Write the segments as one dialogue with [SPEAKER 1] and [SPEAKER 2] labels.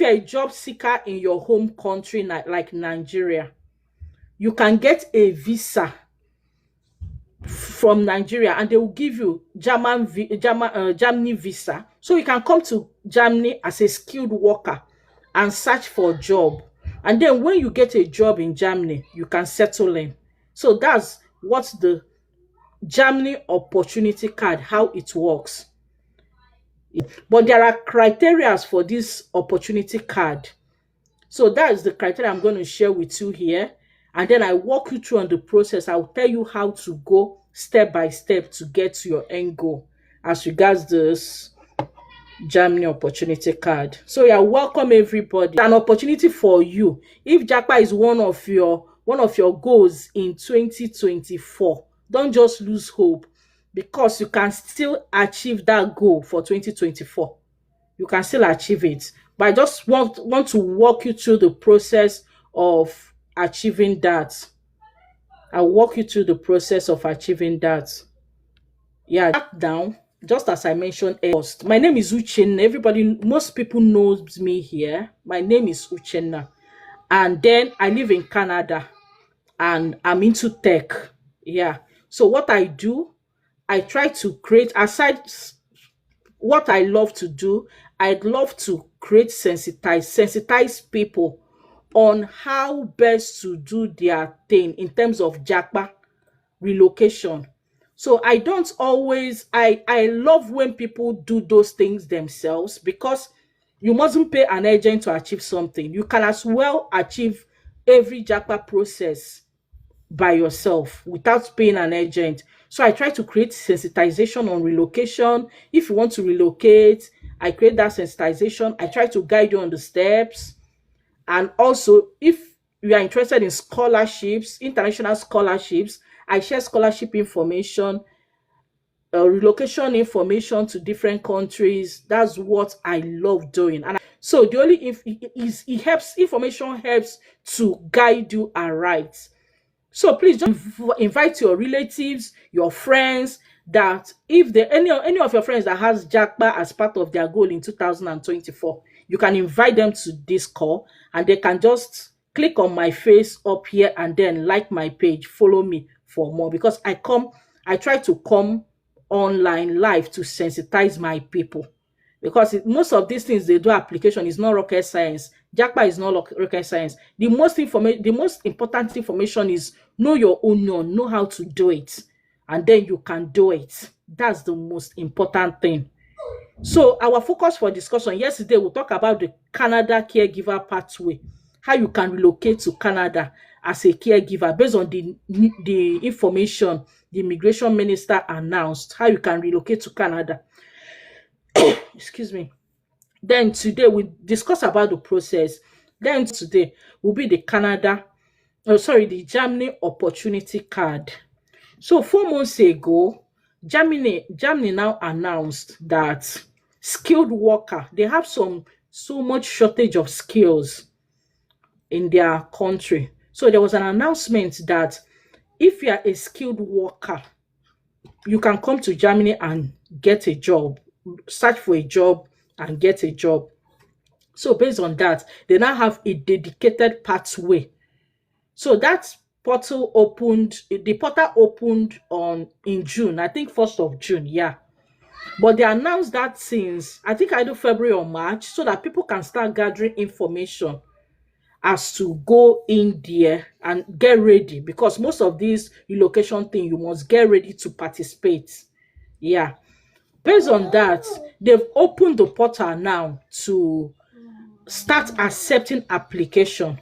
[SPEAKER 1] you're a job seeker in your home country, like Nigeria, you can get a visa from Nigeria, and they will give you Germany visa, so you can come to Germany as a skilled worker and search for a job. And then when you get a job in Germany, you can settle in. So that's what the Germany opportunity card, how it works. But there are criteria for this opportunity card. So that is the criteria I'm going to share with you here. And then I walk you through on the process. I'll tell you how to go step by step to get to your end goal as regards this Germany opportunity card. So yeah, welcome everybody. An opportunity for you. If JAPA is one of your goals in 2024, don't just lose hope, because you can still achieve that goal for 2024. You can still achieve it. But I just want to walk you through the process of achieving that. I'll walk you through the process of achieving that. Yeah, back down, just as I mentioned first. My name is Uchenna. Everybody, most people knows me here. My name is Uchenna. And then I live in Canada and I'm into tech. Yeah. So what I do, I try to create, aside what I love to do, I'd love to create sensitize people on how best to do their thing in terms of JAPA relocation. So I don't always, I love when people do those things themselves, because you mustn't pay an agent to achieve something. You can as well achieve every JAPA process by yourself without paying an agent. So I try to create sensitization on relocation. If you want to relocate, I create that sensitization. I try to guide you on the steps. And also, if you are interested in scholarships, international scholarships, I share scholarship information, relocation information to different countries. That's what I love doing. And so the only it helps, information helps to guide you aright. So please just invite your relatives, your friends, that if any of your friends that has JAPA as part of their goal in 2024, you can invite them to this call, and they can just click on my face up here and then like my page, follow me for more, because I try to come online live to sensitize my people, because most of these things they do application is not rocket science. JAPA is not rocket science. The most important information is know your onion, know how to do it, and then you can do it. That's the most important thing. So our focus for discussion yesterday, we'll talk about the Canada caregiver pathway, how you can relocate to Canada as a caregiver based on the information the immigration minister announced, how you can relocate to Canada. Excuse me. Then today we discuss about the process. Then today will be the the Germany opportunity card. So 4 months ago, Germany now announced that skilled worker, they have so much shortage of skills in their country. So there was an announcement that if you are a skilled worker, you can come to Germany and get a job, search for a job and get a job. So based on that, they now have a dedicated pathway. So that the portal opened in June, I think 1st of June, yeah. But they announced that since, I think either February or March, so that people can start gathering information as to go in there and get ready, because most of these relocation thing, you must get ready to participate. Yeah. Based on that, they've opened the portal now to start accepting application.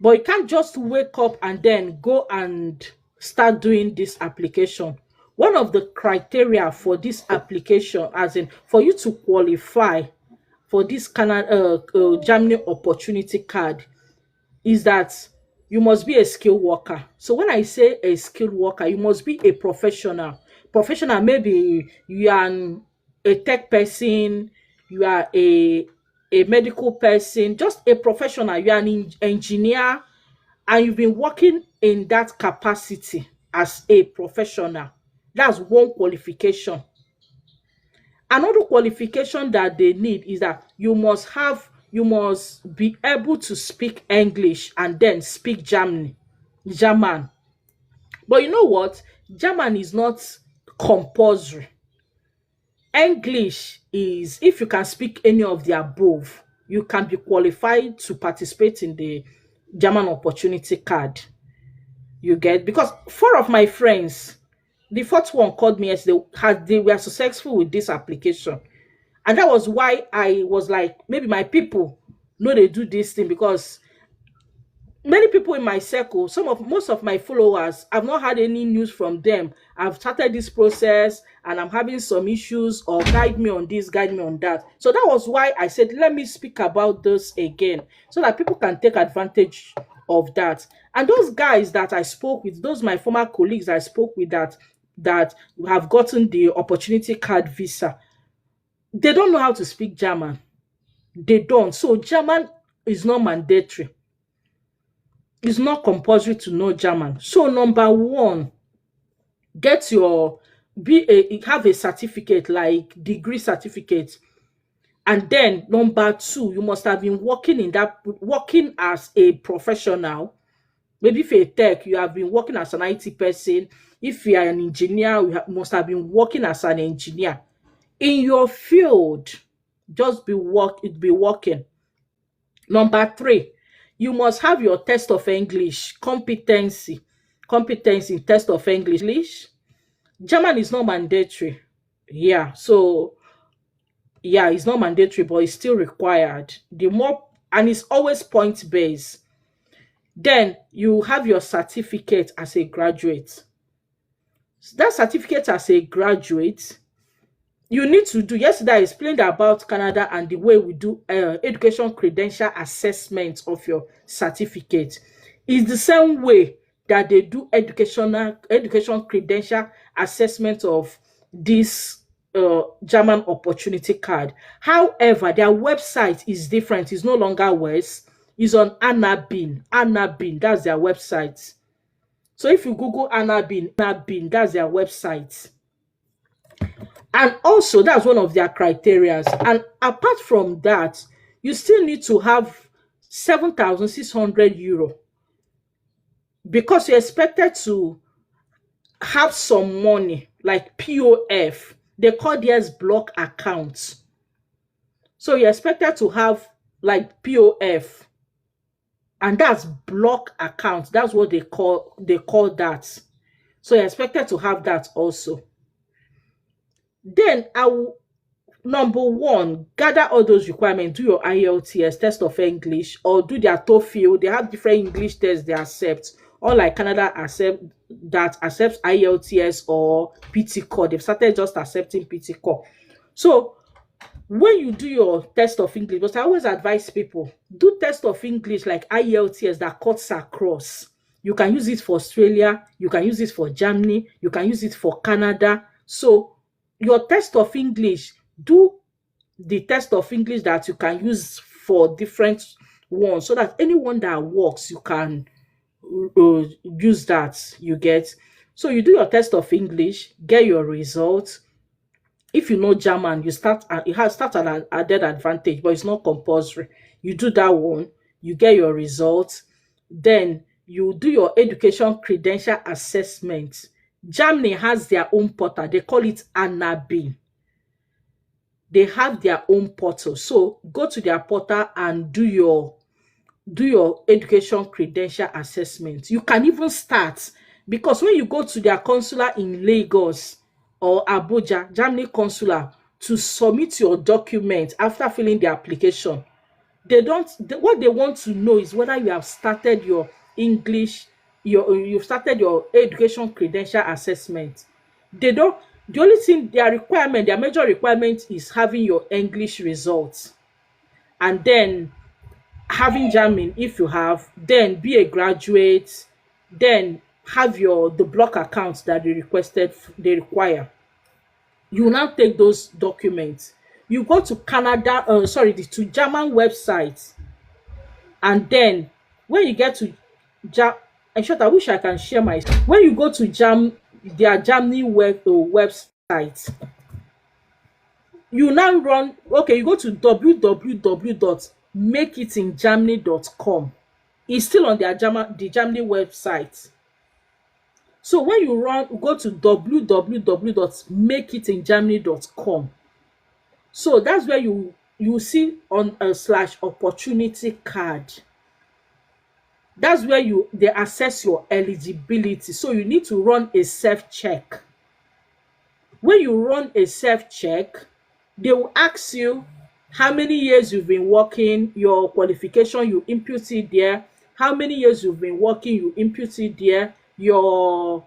[SPEAKER 1] But you can't just wake up and then go and start doing this application. One of the criteria for this application, as in for you to qualify for this Germany opportunity card, is that you must be a skilled worker. So when I say a skilled worker, you must be a professional. Maybe you are a tech person, you are a medical person, just a professional. You are an engineer, and you've been working in that capacity as a professional. That's one qualification. Another qualification that they need is that you must have you must be able to speak English and then speak German. But you know what? German is not compulsory. English is, if you can speak any of the above, you can be qualified to participate in the German opportunity card. You get, because four of my friends, the fourth one called me as they were successful with this application. And that was why I was like, maybe my people know they do this thing, because many people in my circle, most of my followers, I've not had any news from them. I've started this process and I'm having some issues, or guide me on this, guide me on that. So that was why I said, let me speak about this again, so that people can take advantage of that. And those guys that I spoke with, those my former colleagues I spoke with, that have gotten the opportunity card visa, they don't know how to speak German. They don't. So German is not mandatory. It's not compulsory to know German. So number one, get your have a certificate, like degree certificate. And then number two, you must have been working as a professional. Maybe if you're a tech, you have been working as an IT person. If you are an engineer, must have been working as an engineer in your field. Just be working. Number three, you must have your test of English competency in test of English. German is not mandatory. Yeah, so yeah, it's not mandatory, but it's still required. And it's always point based. Then you have your certificate as a graduate. That certificate as a graduate, you need to do. Yesterday I explained about Canada and the way we do education credential assessment of your certificate. It's the same way that they do education credential assessment of this German opportunity card. However, their website is different. It's no longer WES. It's on Anabin. Anabin, that's their website. So if you Google Anabin, that's their website. And also, that's one of their criteria. And apart from that, you still need to have 7,600 euro, because you're expected to have some money, like POF. They call theirs block accounts. So you're expected to have like POF, and that's block account. That's what they call that. So you're expected to have that also. Then number one, gather all those requirements. Do your IELTS, test of English, or do their TOEFL. They have different English tests they accept. Unlike Canada accepts IELTS or PT Core. They've started just accepting PT Core. So when you do your test of English, because I always advise people, do test of English like IELTS that cuts across. You can use it for Australia, you can use it for Germany, you can use it for Canada. So your test of English, do the test of English that you can use for different ones, so that anyone that works, you can use that, you get. So you do your test of English, get your results. If you know German, you start at an added advantage, but it's not compulsory. You do that one, you get your results, then you do your education credential assessment. Germany has their own portal. They call it Anabin. They have their own portal. So go to their portal and do your education credential assessment. You can even start, because when you go to their consular in Lagos or Abuja, Germany consular, to submit your document after filling the application, what they want to know is whether you have started your English, you've started your education credential assessment. The only thing, their major requirement is having your English results, and then having German if you have, then be a graduate, then have the block accounts that they require. You will now take those documents. You go to to German websites, and then when you get to in short, I wish I can share my. When you go to their Germany website, you now you go to www.german makeitingermany.com. It's still on the Germany website. So when you go to www.makeitingermany.com. So that's where you see on a slash opportunity card. That's where they assess your eligibility. So you need to run a self-check. When you run a self-check, they will ask you how many years you've been working, your qualification, you input it there. How many years you've been working, you input it there. Your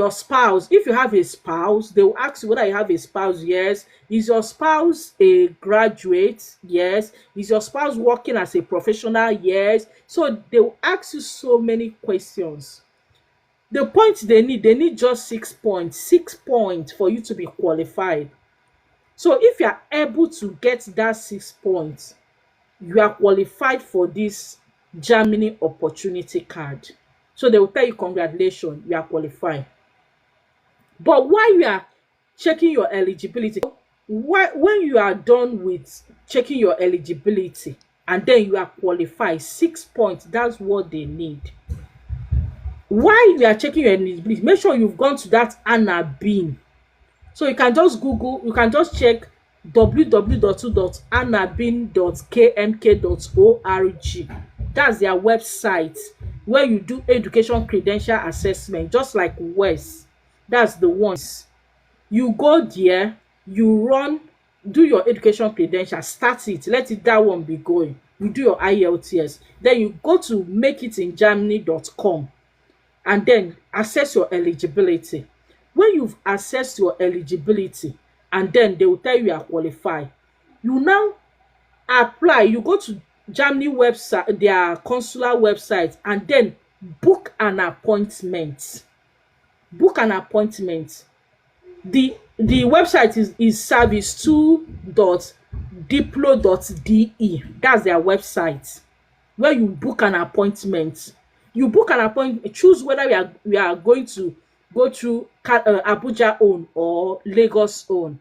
[SPEAKER 1] spouse, if you have a spouse, they will ask you whether you have a spouse. Yes. Is your spouse a graduate? Yes. Is your spouse working as a professional? Yes. So they will ask you so many questions. The points they need just 6 points. 6 points for you to be qualified. So if you are able to get that 6 points, you are qualified for this Germany opportunity card. So they will tell you, congratulations, you are qualified. But while you are checking your eligibility, when you are done with checking your eligibility and then you are qualified, 6 points, that's what they need. While you are checking your eligibility, make sure you've gone to that Anna Bean. So you can just Google, you can just check www.annabin.kmk.org. That's their website where you do education credential assessment, just like WES. That's the ones. You go there, you do your education credential, start it, let that one be going. You do your IELTS. Then you go to makeitingermany.com and then assess your eligibility. When you've assessed your eligibility and then they will tell you are qualified, you now apply. You go to Germany website, their consular website, and then book an appointment. Book an appointment. The website is service2.diplo.de. That's their website where you book an appointment. You book an appointment, choose whether we are going to go through Abuja own or Lagos own,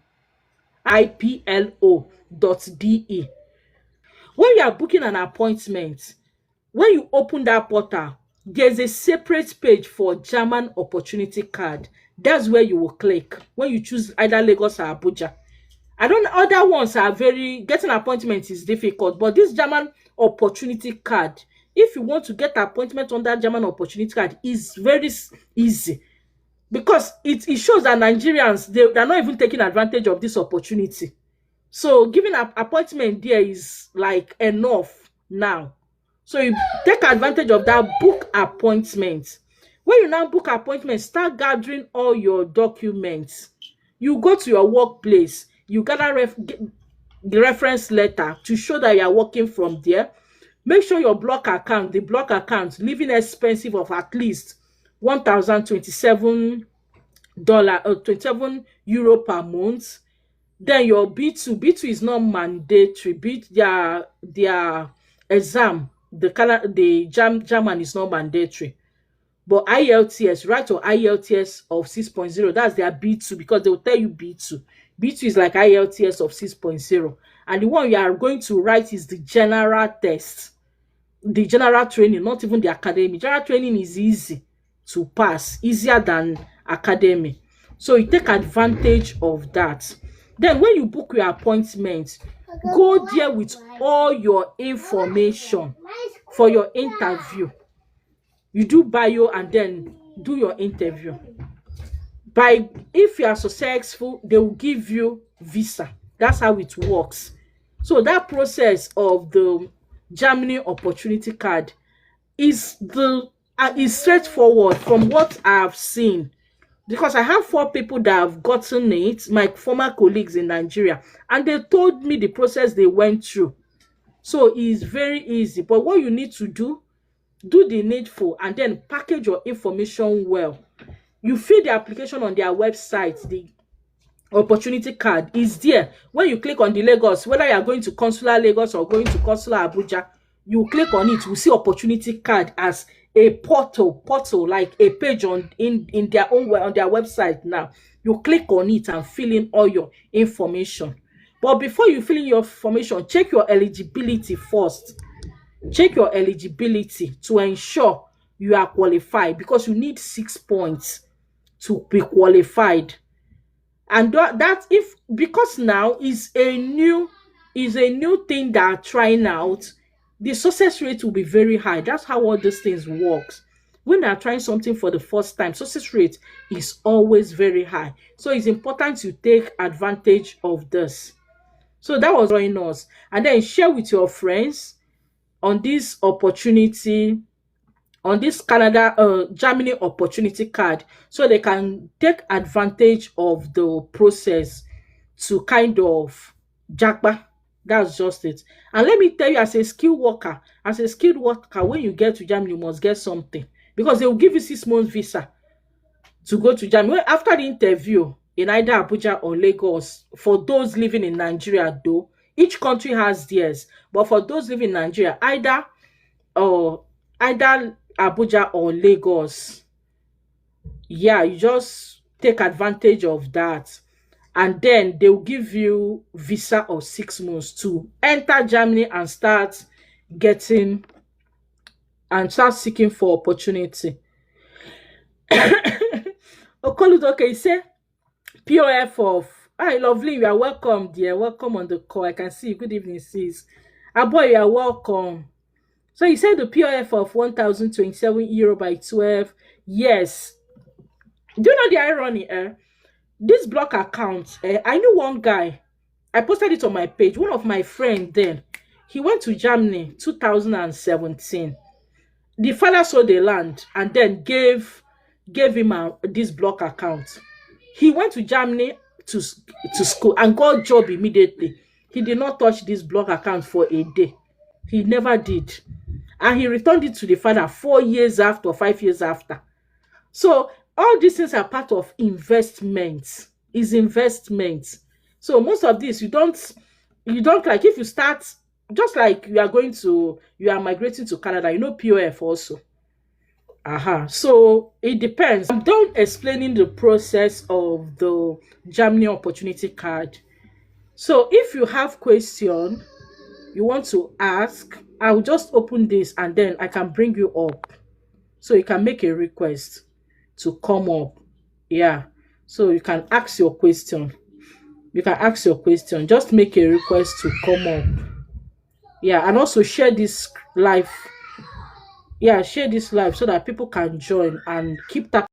[SPEAKER 1] iplo.de. When you are booking an appointment, when you open that portal, there's a separate page for German opportunity card. That's where you will click when you choose either Lagos or Abuja. Other ones are getting appointment is difficult, but this German opportunity card, if you want to get appointment on that German opportunity card, is very easy, because it shows that Nigerians, they're not even taking advantage of this opportunity. So giving an appointment there is like enough now. So you take advantage of that, book appointment. When you now book appointment, start gathering all your documents. You go to your workplace, you gather the reference letter to show that you are working from there. Make sure your the block account, living expensive of at least $1,027 or 27 euro per month. Then your B2 is not mandatory. Their exam, the German is not mandatory. But IELTS, write your IELTS of 6.0. That's their B2, because they will tell you B2. B2 is like IELTS of 6.0. And the one you are going to write is the general test. The general training, not even the academy. General training is easy to pass, easier than academy. So you take advantage of that. Then when you book your appointment, go there with all your information for your interview. You do bio and then do your interview. If you are successful, they will give you visa. That's how it works. So that process of the Germany opportunity card is straightforward from what I've seen, because I have 4 people that have gotten it, my former colleagues in Nigeria, and they told me the process they went through. So it's very easy. But what you need to do the needful and then package your information well. You fill the application on their website. The opportunity card is there. When you click on the Lagos, whether you are going to Consular Lagos or going to Consular Abuja, you click on it, you see opportunity card as a portal like a page in their own on their website. Now you click on it and fill in all your information. But before you fill in your information, check your eligibility first. Check your eligibility to ensure you are qualified, because you need 6 points to be qualified. And that if, because now is a new thing that are trying out, the success rate will be very high. That's how all these things works. When they are trying something for the first time, success rate is always very high. So it's important to take advantage of this. So that was join us, and then share with your friends on this opportunity, on this Germany opportunity card, so they can take advantage of the process to kind of jackpot. That's just it. And let me tell you, as a skilled worker, when you get to Germany, you must get something, because they will give you 6 months visa to go to Germany. After the interview in either Abuja or Lagos, for those living in Nigeria, though, each country has theirs. But for those living in Nigeria, either Abuja or Lagos, yeah, you just take advantage of that, and then they will give you visa of 6 months to enter Germany and start seeking for opportunity. Okoludoke, he say POF of, hi lovely, you are welcome, dear. Welcome on the call. I can see you. Good evening, sis. Boy, you are welcome. So he said the POF of 1,027 euro by 12. Yes. Do you know the irony? This block account, I knew one guy. I posted it on my page. One of my friends then, he went to Germany 2017. The father sold the land and then gave him this block account. He went to Germany to school and got job immediately. He did not touch this block account for a day. He never did. And he returned it to the father 4 years after, 5 years after. So all these things are part of investments. Is investments. So most of this, you don't like, if you start, just like you are migrating to Canada, you know POF also. So it depends. I'm done explaining the process of the Germany opportunity card. So if you have question you want to ask, I will just open this and then I can bring you up. So you can make a request to come up. Yeah. So you can ask your question. Just make a request to come up. Yeah, and also share this live. Yeah, share this live so that people can join and keep that